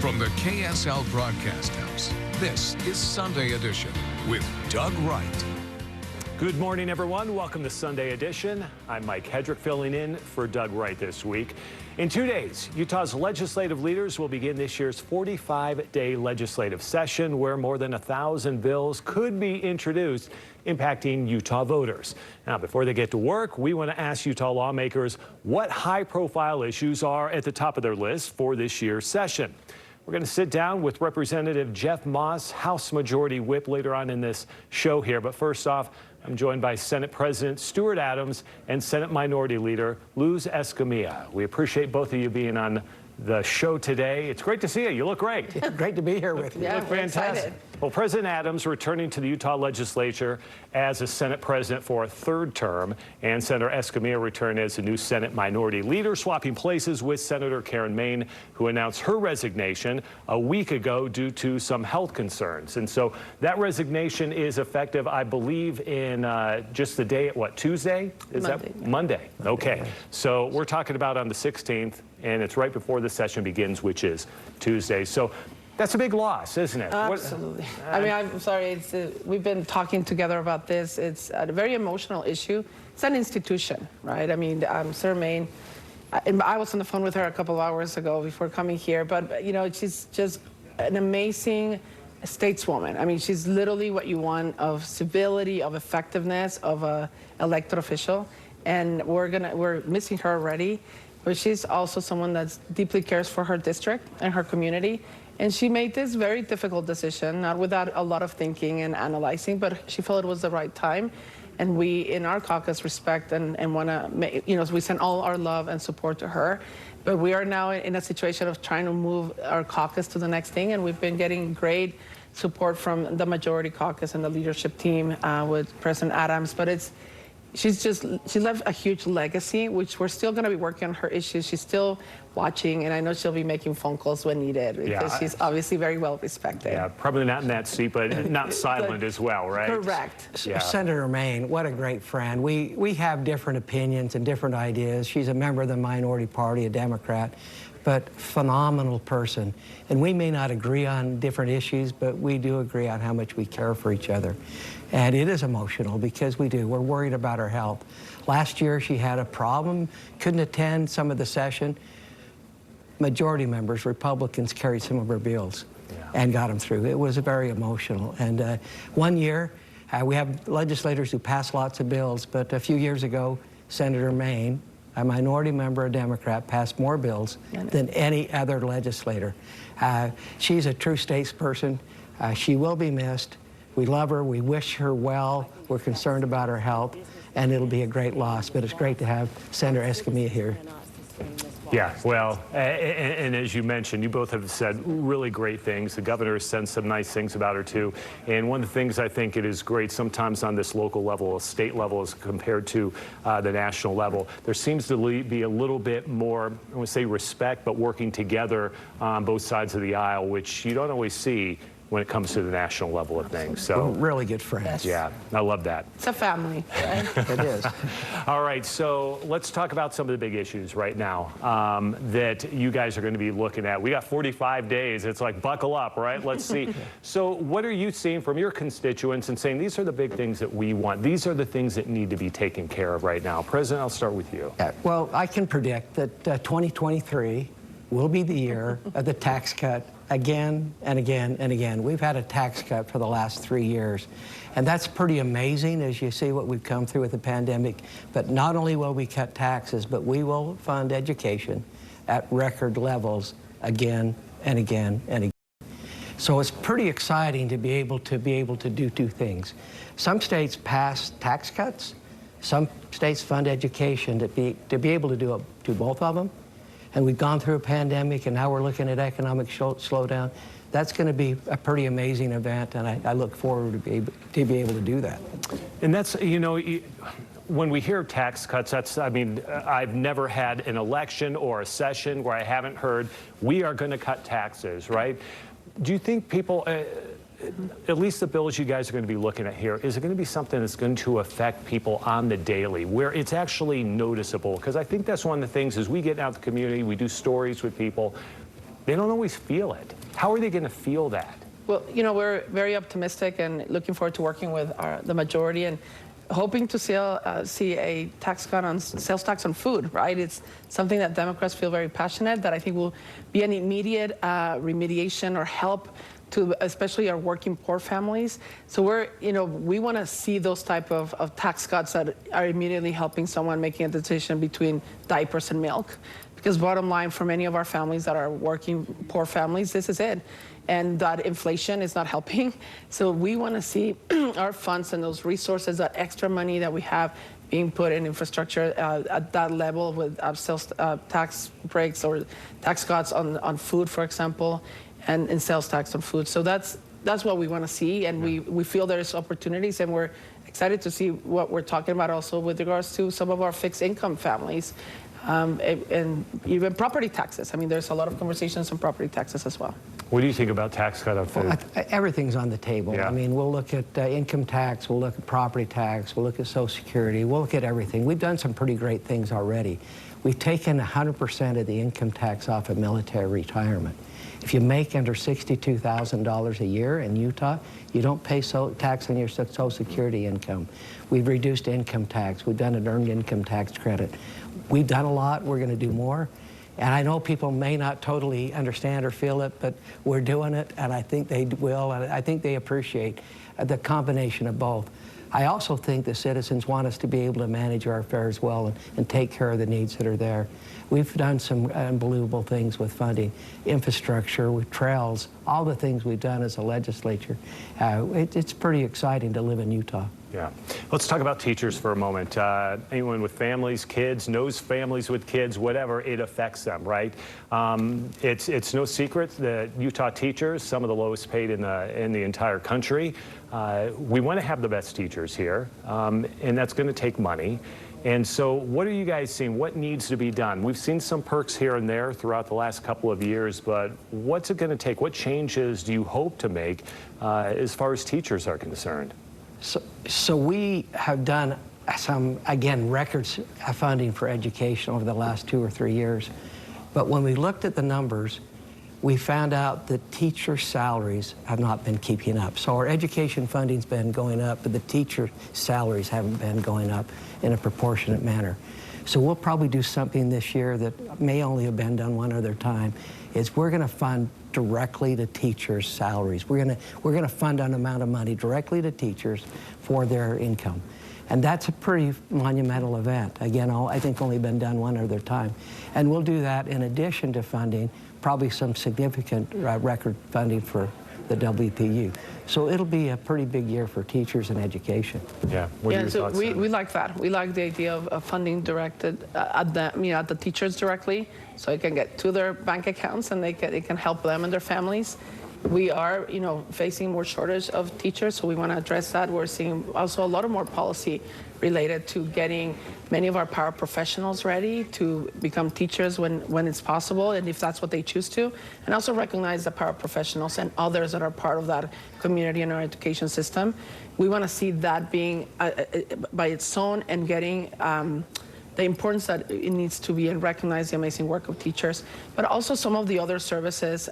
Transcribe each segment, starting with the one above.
From the KSL Broadcast House, this is Sunday Edition with Doug Wright. Good morning, everyone. Welcome to Sunday Edition. I'm Mike Headrick filling in for Doug Wright this week. In 2 days, Utah's legislative leaders will begin this year's 45-day legislative session where more than 1,000 bills could be introduced impacting Utah voters. Now, before they get to work, we want to ask Utah lawmakers what high-profile issues are at the top of their list for this year's session. We're going to sit down with Representative Jeff Moss, House Majority Whip, later on in this show here. But first off, I'm joined by Senate President Stuart Adams and Senate Minority Leader Luz Escamilla. We appreciate both of you being on the show today. It's great to see you. You look great. Great to be here with you. You look fantastic. Well, President Adams returning to the Utah legislature as a Senate president for a third term, and Senator Escamilla returned as a new Senate Minority Leader, swapping places with Senator Karen Main, who announced her resignation a week ago due to some health concerns. And so that resignation is effective, I believe, in just the day, what, Tuesday? Is Monday. That Monday? Okay. So we're talking about on the 16th, and it's right before the session begins, which is Tuesday. So that's a big loss, isn't it? Absolutely. I mean, I'm sorry. We've been talking together about this. It's a very emotional issue. It's an institution, right? I mean, Senator Main, I was on the phone with her a couple of hours ago before coming here, but, you know, she's just an amazing stateswoman. I mean, she's literally what you want of civility, of effectiveness, of an elected official, and we're missing her already. But she's also someone that deeply cares for her district and her community. And she made this very difficult decision, not without a lot of thinking and analyzing, but she felt it was the right time. And we, in our caucus, respect and want to, you know, we send all our love and support to her. But we are now in a situation of trying to move our caucus to the next thing, and we've been getting great support from the majority caucus and the leadership team with President Adams. But she left a huge legacy, which we're still going to be working on her issues. She's still watching, and I know she'll be making phone calls when needed because she's obviously very well respected. Yeah, probably not in that seat, but not silent as well, right? Correct. Yeah. Senator Main, what a great friend. We have different opinions and different ideas. She's a member of the minority party, a Democrat, but phenomenal person. And we may not agree on different issues, but we do agree on how much we care for each other. And it is emotional because we're worried about her health. Last year she had a problem, couldn't attend some of the session. Majority members, Republicans, carried some of her bills and got them through. It was very emotional. And 1 year, we have legislators who pass lots of bills, but a few years ago, Senator Main, a minority member, a Democrat, passed more bills than any other legislator. She's a true statesperson. She will be missed. We love her. We wish her well. We're concerned about her health, and it'll be a great loss. But it's great to have Senator Escamilla here. Yeah, well, and as you mentioned, you both have said really great things. The governor has said some nice things about her, too. And one of the things I think it is great sometimes on this local level, state level, as compared to the national level, there seems to be a little bit more, I want to say respect, but working together on both sides of the aisle, which you don't always see when it comes to the national level of things. So we're really good friends. Yeah, I love that. It's a family, right? It is. All right, so let's talk about some of the big issues right now that you guys are going to be looking at. We got 45 days. It's like buckle up, right? Let's see. So what are you seeing from your constituents and saying these are the big things that we want? These are the things that need to be taken care of right now. President, I'll start with you. Well, I can predict that 2023 will be the year of the tax cut again and again and again. We've had a tax cut for the last 3 years, and that's pretty amazing as you see what we've come through with the pandemic. But not only will we cut taxes, but we will fund education at record levels again and again and again. So it's pretty exciting to be able to do two things. Some states pass tax cuts, some states fund education. To be able to do both of them. And we've gone through a pandemic, and now we're looking at economic slowdown. That's going to be a pretty amazing event, and I look forward to be able to do that. And that's, you know, when we hear tax cuts, that's, I mean, I've never had an election or a session where I haven't heard, we are going to cut taxes, right? Do you think people, at least the bills you guys are going to be looking at here, is it going to be something that's going to affect people on the daily, where it's actually noticeable? Because I think that's one of the things as we get out in the community, we do stories with people. they don't always feel it. How are they going to feel that? Well, you know, we're very optimistic and looking forward to working with the majority and hoping to see a tax cut on sales tax on food, right? It's something that Democrats feel very passionate, that I think will be an immediate remediation or help to especially our working poor families. So we want to see those type of tax cuts that are immediately helping someone making a decision between diapers and milk. Because bottom line, for many of our families that are working poor families, this is it. And that inflation is not helping. So we want to see our funds and those resources, that extra money that we have being put in infrastructure at that level with sales tax breaks or tax cuts on food, for example, and sales tax on food. So that's what we want to see, and we feel there's opportunities, and we're excited to see what we're talking about also with regards to some of our fixed income families. And even property taxes. I mean, there's a lot of conversations on property taxes as well. What do you think about tax cut on food? Well, everything's on the table. Yeah. I mean, we'll look at income tax, we'll look at property tax, we'll look at Social Security, we'll look at everything. We've done some pretty great things already. We've taken 100% of the income tax off of military retirement. If you make under $62,000 a year in Utah, you don't pay tax on your Social Security income. We've reduced income tax. We've done an earned income tax credit. We've done a lot. We're going to do more. And I know people may not totally understand or feel it, but we're doing it, and I think they will, and I think they appreciate the combination of both. I also think the citizens want us to be able to manage our affairs well and take care of the needs that are there. We've done some unbelievable things with funding, infrastructure, with trails, all the things we've done as a legislature. It's pretty exciting to live in Utah. Yeah. Let's talk about teachers for a moment. Anyone with families, kids, knows families with kids, whatever, it affects them, right? It's no secret that Utah teachers, some of the lowest paid in the entire country. We want to have the best teachers here, and that's going to take money. And so what are you guys seeing? What needs to be done? We've seen some perks here and there throughout the last couple of years, but what's it going to take? What changes do you hope to make as far as teachers are concerned? So we have done some, again, records funding for education over the last 2 or 3 years. But when we looked at the numbers, we found out that teacher salaries have not been keeping up. So our education funding's been going up, but the teacher salaries haven't been going up in a proportionate manner. So we'll probably do something this year that may only have been done one other time, is we're going to fund directly to teachers' salaries. We're going to fund an amount of money directly to teachers for their income. And that's a pretty monumental event. Again, I think only been done one other time. And we'll do that in addition to funding probably some significant record funding for the WPU. So it'll be a pretty big year for teachers and education. Yeah. What are your thoughts? We like that. We like the idea of funding directed at the teachers directly, so it can get to their bank accounts and it can help them and their families. We are, facing more shortage of teachers, so we want to address that. We're seeing also a lot of more policy related to getting many of our paraprofessionals ready to become teachers when it's possible, and if that's what they choose to, and also recognize the paraprofessionals and others that are part of that community in our education system. We want to see that being by its own and getting the importance that it needs to be and recognize the amazing work of teachers, but also some of the other services,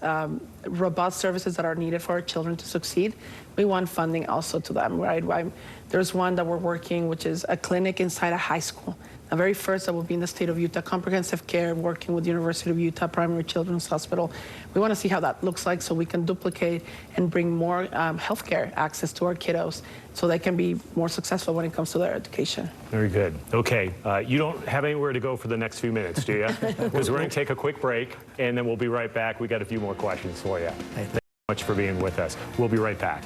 robust services that are needed for our children to succeed. We want funding also to them, right? There's one that we're working, which is a clinic inside a high school. The very first that will be in the state of Utah, comprehensive care, working with the University of Utah Primary Children's Hospital. We want to see how that looks like so we can duplicate and bring more healthcare access to our kiddos so they can be more successful when it comes to their education. Very good. Okay, you don't have anywhere to go for the next few minutes, do you? Because we're going to take a quick break, and then we'll be right back. We got a few more questions for you. Thank you so much for being with us. We'll be right back.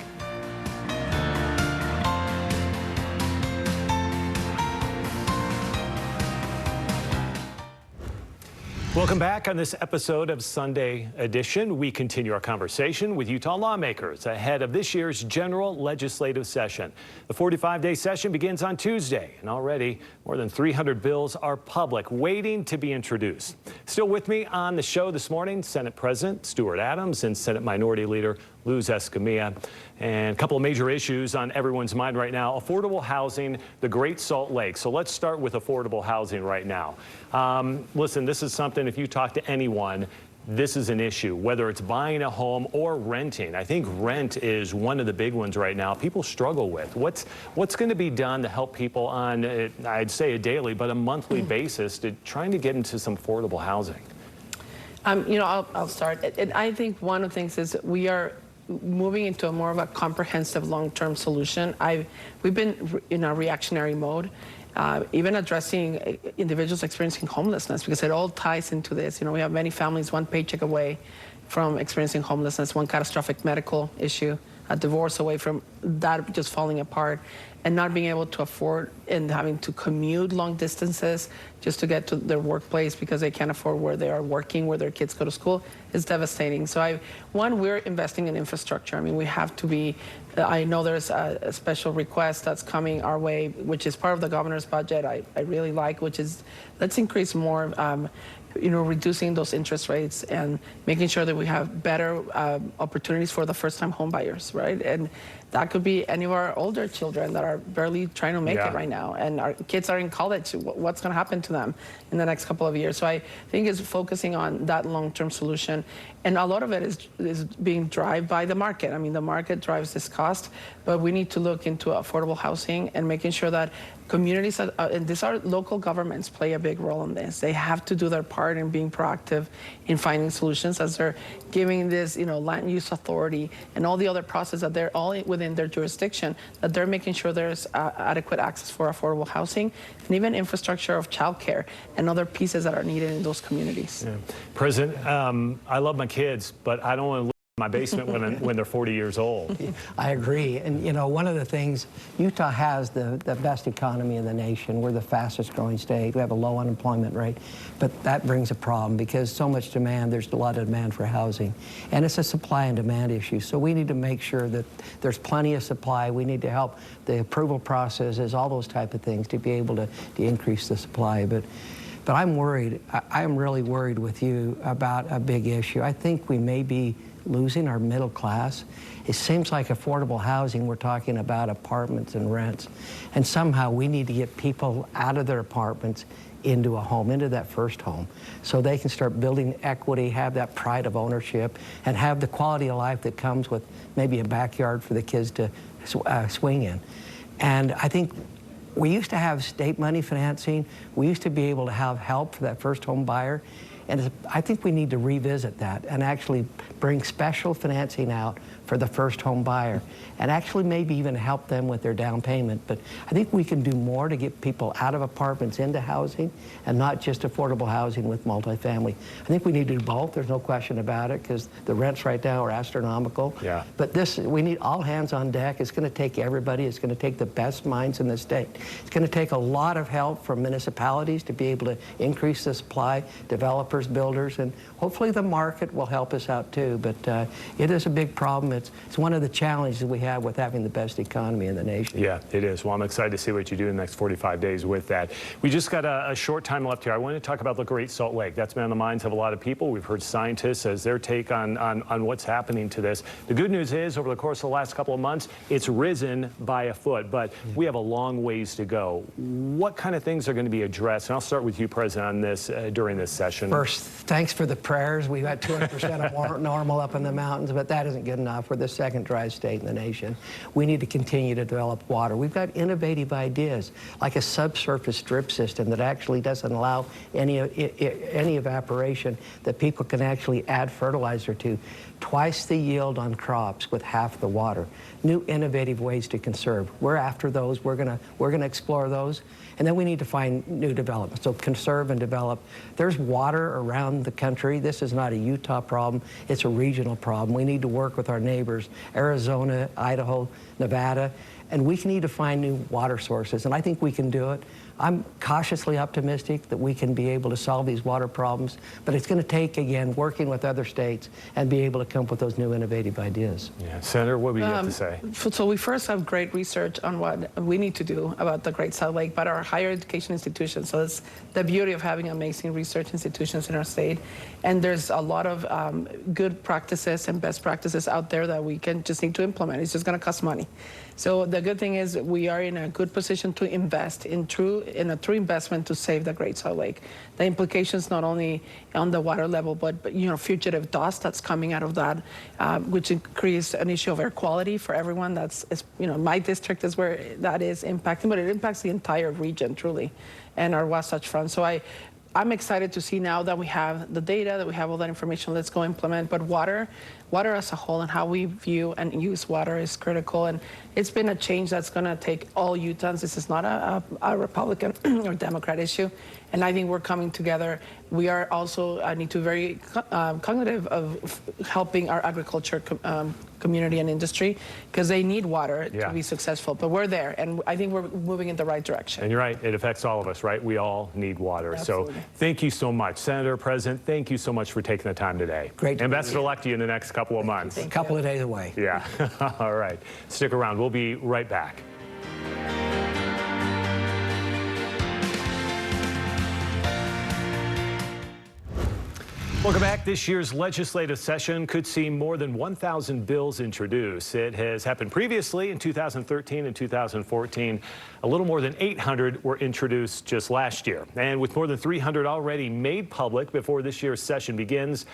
Welcome back on this episode of Sunday Edition. We continue our conversation with Utah lawmakers ahead of this year's general legislative session. The 45-day session begins on Tuesday, and already more than 300 bills are public, waiting to be introduced. Still with me on the show this morning, Senate President Stuart Adams and Senate Minority Leader Luz Escamilla. And a couple of major issues on everyone's mind right now: affordable housing, the Great Salt Lake. So let's start with affordable housing right now. Listen, this is something, if you talk to anyone, this is an issue, whether it's buying a home or renting. I think rent is one of the big ones right now people struggle with. What's going to be done to help people on, I'd say a daily, but a monthly basis to trying to get into some affordable housing? You know, I'll start. And I think one of the things is we are moving into a more of a comprehensive long-term solution. We've been in a reactionary mode, even addressing individuals experiencing homelessness, because it all ties into this. You know, we have many families one paycheck away from experiencing homelessness, one catastrophic medical issue, a divorce away from that just falling apart, and not being able to afford and having to commute long distances just to get to their workplace because they can't afford where they are working, where their kids go to school, is devastating. So we're investing in infrastructure. I mean, we have to be, I know there's a special request that's coming our way, which is part of the governor's budget I really like, which is let's increase more, you know, reducing those interest rates and making sure that we have better opportunities for the first-time home buyers, right? And that could be any of our older children that are barely trying to make it right now, and our kids are in college. What's going to happen to them in the next couple of years? So I think it's focusing on that long-term solution, and a lot of it is being driven by the market. I mean, the market drives this cost, but we need to look into affordable housing and making sure that communities, and these are local governments, play a big role in this. They have to do their part in being proactive in finding solutions as they're giving this, you know, land use authority and all the other processes that they're all within their jurisdiction, that they're making sure there's adequate access for affordable housing and even infrastructure of childcare and other pieces that are needed in those communities. Yeah. President, I love my kids, but I don't want to live in my basement when they're 40 years old. I agree. And, you know, one of the things, Utah has the best economy in the nation. We're the fastest growing state. We have a low unemployment rate. But that brings a problem because so much demand, there's a lot of demand for housing. And it's a supply and demand issue. So we need to make sure that there's plenty of supply. We need to help the approval processes, all those type of things to be able to increase the supply. But I'm worried. I'm really worried with you about a big issue. I think we may be losing our middle class. It seems like affordable housing, we're talking about apartments and rents. And somehow we need to get people out of their apartments into a home, into that first home, so they can start building equity, have that pride of ownership, and have the quality of life that comes with maybe a backyard for the kids to swing in. And I think we used to have state money financing. We used to be able to have help for that first home buyer. And I think we need to revisit that and actually bring special financing out for the first home buyer and actually maybe even help them with their down payment. But I think we can do more to get people out of apartments into housing and not just affordable housing with multifamily. I think we need to do both. There's no question about it because the rents right now are astronomical. Yeah. But we need all hands on deck. It's going to take everybody. It's going to take the best minds in the state. It's going to take a lot of help from municipalities to be able to increase the supply, developers, builders, and hopefully the market will help us out too. But it is a big problem. It's one of the challenges we have with having the best economy in the nation. Yeah, it is. Well, I'm excited to see what you do in the next 45 days with that. We just got a short time left here. I want to talk about the Great Salt Lake. That's been on the minds of a lot of people. We've heard scientists as their take on what's happening to this. The good news is, over the course of the last couple of months, it's risen by a foot, but we have a long ways to go. What kind of things are going to be addressed? And I'll start with you, President, on this during this session. First, thanks for the prayers. We've got 200% of normal up in the mountains, but that isn't good enough. We're the second dry state in the nation. We need to continue to develop water. We've got innovative ideas, like a subsurface drip system that actually doesn't allow any evaporation, that people can actually add fertilizer to. Twice the yield on crops with half the water. New innovative ways to conserve. We're after those. We're gonna explore those. And then we need to find new development. So conserve and develop. There's water around the country. This is not a Utah problem. It's a regional problem. We need to work with our neighbors, Arizona, Idaho, Nevada, and we need to find new water sources. And I think we can do it. I'm cautiously optimistic that we can be able to solve these water problems, but it's going to take, again, working with other states and be able to come up with those new innovative ideas. Yeah. Senator, what would you have to say? So we first have great research on what we need to do about the Great Salt Lake, but our higher education institutions. So it's the beauty of having amazing research institutions in our state. And there's a lot of good practices and best practices out there that we can just need to implement. It's just going to cost money. So the good thing is we are in a good position to invest in true in a true investment to save the Great Salt Lake. The implications not only on the water level, but fugitive dust that's coming out of that, which creates an issue of air quality for everyone. My district is where that is impacting, but it impacts the entire region truly, and our Wasatch Front. So I'm excited to see now that we have the data, that we have all that information. Let's go implement. But water as a whole and how we view and use water is critical. And it's been a change that's going to take all Utahns. This is not a Republican or Democrat issue. And I think we're coming together. We are also, I need to be very cognitive of helping our agriculture community and industry, because they need water to be successful. But we're there, and I think we're moving in the right direction. And you're right, it affects all of us, right? We all need water. Absolutely. So thank you so much. Senator, President, thank you so much for taking the time today. Great. And best of luck to you in the next couple of months. A couple of days away. Yeah. All right. Stick around. We'll be right back. Welcome back. This year's legislative session could see more than 1,000 bills introduced. It has happened previously in 2013 and 2014. A little more than 800 were introduced just last year. And with more than 300 already made public before this year's session begins,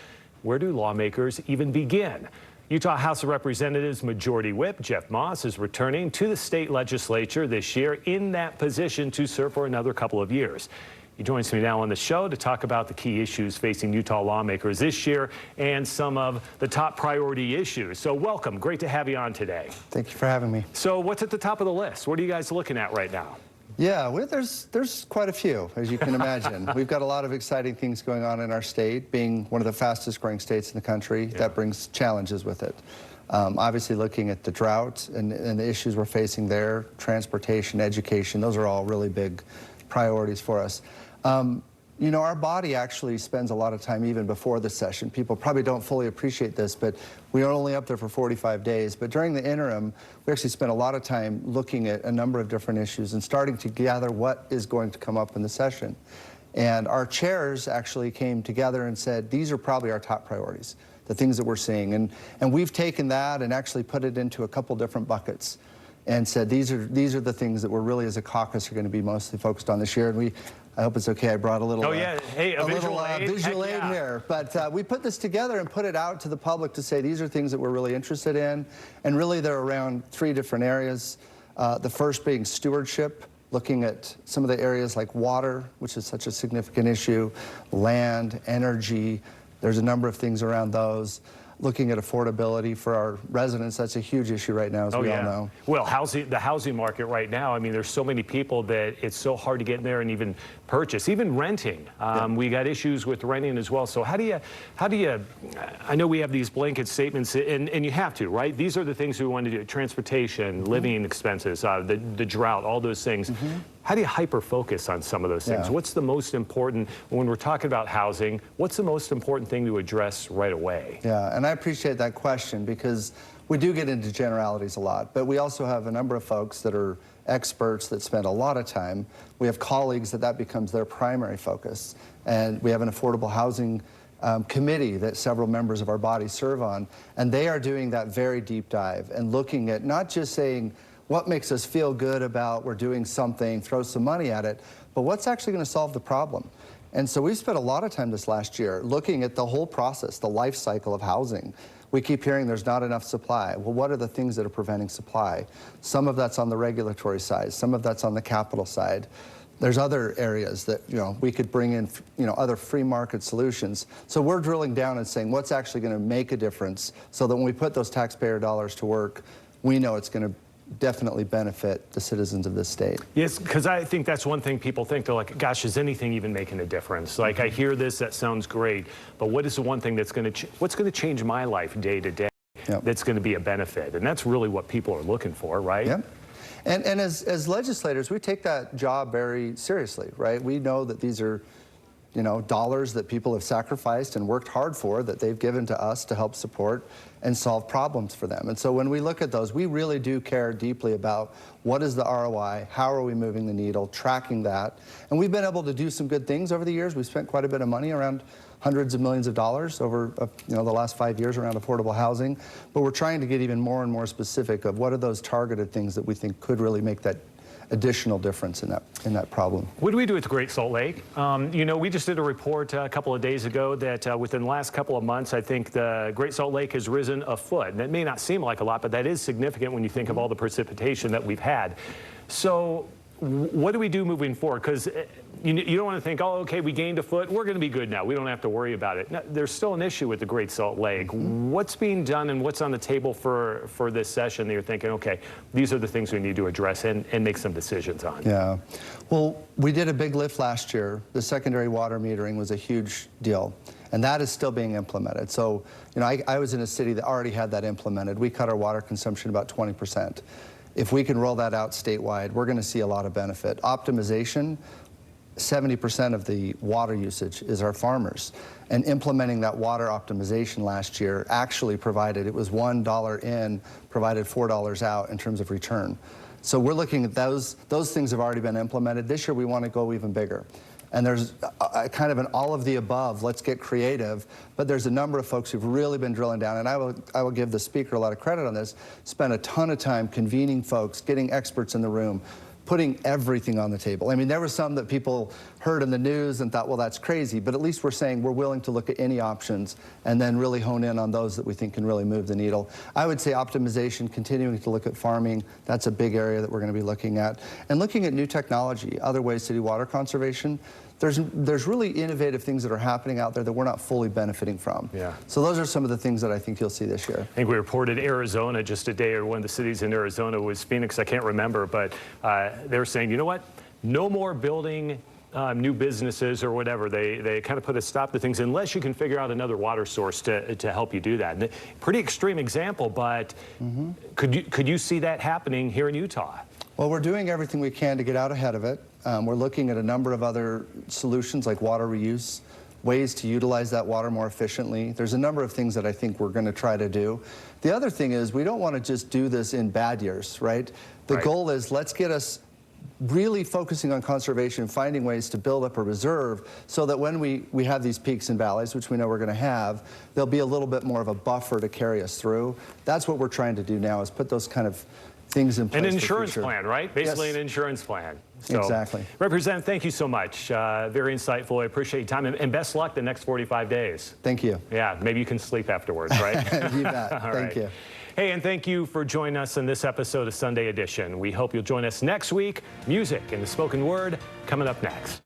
where do lawmakers even begin? Utah House of Representatives Majority Whip Jeff Moss is returning to the state legislature this year in that position to serve for another couple of years. He joins me now on the show to talk about the key issues facing Utah lawmakers this year and some of the top priority issues. So welcome. Great to have you on today. Thank you for having me. So what's at the top of the list? What are you guys looking at right now? Yeah, there's quite a few, as you can imagine. We've got a lot of exciting things going on in our state, being one of the fastest growing states in the country. Yeah. That brings challenges with it. Obviously looking at the drought and the issues we're facing there, transportation, education, those are all really big priorities for us. Our body actually spends a lot of time even before the session. People probably don't fully appreciate this, but we are only up there for 45 days. But during the interim, we actually spent a lot of time looking at a number of different issues and starting to gather what is going to come up in the session. And our chairs actually came together and said, these are probably our top priorities, the things that we're seeing. And we've taken that and actually put it into a couple different buckets and said, these are the things that we're really, as a caucus, are going to be mostly focused on this year. And I hope it's okay. I brought a little, visual aid here. But we put this together and put it out to the public to say these are things that we're really interested in. And really they're around three different areas. The first being stewardship, looking at some of the areas like water, which is such a significant issue, land, energy. There's a number of things around those. Looking at affordability for our residents, that's a huge issue right now, as we all know. Well, the housing market right now, I mean, there's so many people that it's so hard to get in there and even purchase, even renting. We got issues with renting as well. So how do you, I know we have these blanket statements, and you have to, right? These are the things we want to do: transportation, living expenses, the drought, all those things. How do you hyper-focus on some of those things? What's the most important, when we're talking about housing, what's the most important thing to address right away? Yeah, and I appreciate that question, because we do get into generalities a lot, but we also have a number of folks that are experts that spend a lot of time. We have colleagues that becomes their primary focus, and we have an affordable housing committee that several members of our body serve on, and they are doing that very deep dive and looking at not just saying, what makes us feel good about we're doing something, throw some money at it, but what's actually going to solve the problem? And so we spent a lot of time this last year looking at the whole process, the life cycle of housing. We keep hearing there's not enough supply. Well, what are the things that are preventing supply? Some of that's on the regulatory side, some of that's on the capital side. There's other areas that, we could bring in, other free market solutions. So we're drilling down and saying what's actually going to make a difference, so that when we put those taxpayer dollars to work, we know it's going to definitely benefit the citizens of this state. Yes, because I think that's one thing people think. They're like, gosh, is anything even making a difference? Like, I hear this, that sounds great, but what is the one thing that's going to, what's going to change my life day to day that's going to be a benefit? And that's really what people are looking for, right? Yep. And as legislators, we take that job very seriously, right? We know that these are, dollars that people have sacrificed and worked hard for, that they've given to us to help support and solve problems for them. And so when we look at those, we really do care deeply about what is the ROI, how are we moving the needle, tracking that. And we've been able to do some good things over the years. We've spent quite a bit of money, around hundreds of millions of dollars over the last 5 years around affordable housing. But we're trying to get even more and more specific of what are those targeted things that we think could really make that additional difference in that problem. What do we do with the Great Salt Lake? You know, we just did a report a couple of days ago that within the last couple of months, I think the Great Salt Lake has risen a foot. And that may not seem like a lot, but that is significant when you think of all the precipitation that we've had. So what do we do moving forward? Because you don't want to think, oh, okay, we gained a foot, we're going to be good now. We don't have to worry about it. No, there's still an issue with the Great Salt Lake. What's being done and what's on the table for this session that you're thinking, okay, these are the things we need to address and make some decisions on? Yeah. Well, we did a big lift last year. The secondary water metering was a huge deal, and that is still being implemented. So, you know, I was in a city that already had that implemented. We cut our water consumption about 20%. If we can roll that out statewide, we're going to see a lot of benefit. Optimization, 70% of the water usage is our farmers. And implementing that water optimization last year actually provided, it was $1 in, provided $4 out in terms of return. So we're looking at those things have already been implemented. This year we want to go even bigger. And there's kind of an all of the above, let's get creative, but there's a number of folks who've really been drilling down, and I will give the speaker a lot of credit on this, spent a ton of time convening folks, getting experts in the room, putting everything on the table. I mean, there were some that people heard in the news and thought, well, that's crazy, but at least we're saying we're willing to look at any options and then really hone in on those that we think can really move the needle. I would say optimization, continuing to look at farming, that's a big area that we're going to be looking at. And looking at new technology, other ways to do water conservation. There's really innovative things that are happening out there that we're not fully benefiting from. Yeah. So those are some of the things that I think you'll see this year. I think we reported Arizona just a day, or one of the cities in Arizona was Phoenix, I can't remember, but they were saying, you know what, no more building new businesses or whatever. They kind of put a stop to things unless you can figure out another water source to help you do that. And pretty extreme example, but could you see that happening here in Utah? Well, we're doing everything we can to get out ahead of it. We're looking at a number of other solutions like water reuse, ways to utilize that water more efficiently. There's a number of things that I think we're going to try to do. The other thing is we don't want to just do this in bad years, right? The goal is let's get us really focusing on conservation, finding ways to build up a reserve so that when we have these peaks and valleys, which we know we're going to have, there'll be a little bit more of a buffer to carry us through. That's what we're trying to do now, is put those kind of things in place. An insurance plan, right? Basically an insurance plan. So, exactly. Representative, thank you so much. Very insightful. I appreciate your time. And best luck the next 45 days. Thank you. Yeah, maybe you can sleep afterwards, right? You bet. Thank you. Hey, and thank you for joining us in this episode of Sunday Edition. We hope you'll join us next week. Music and the spoken word coming up next.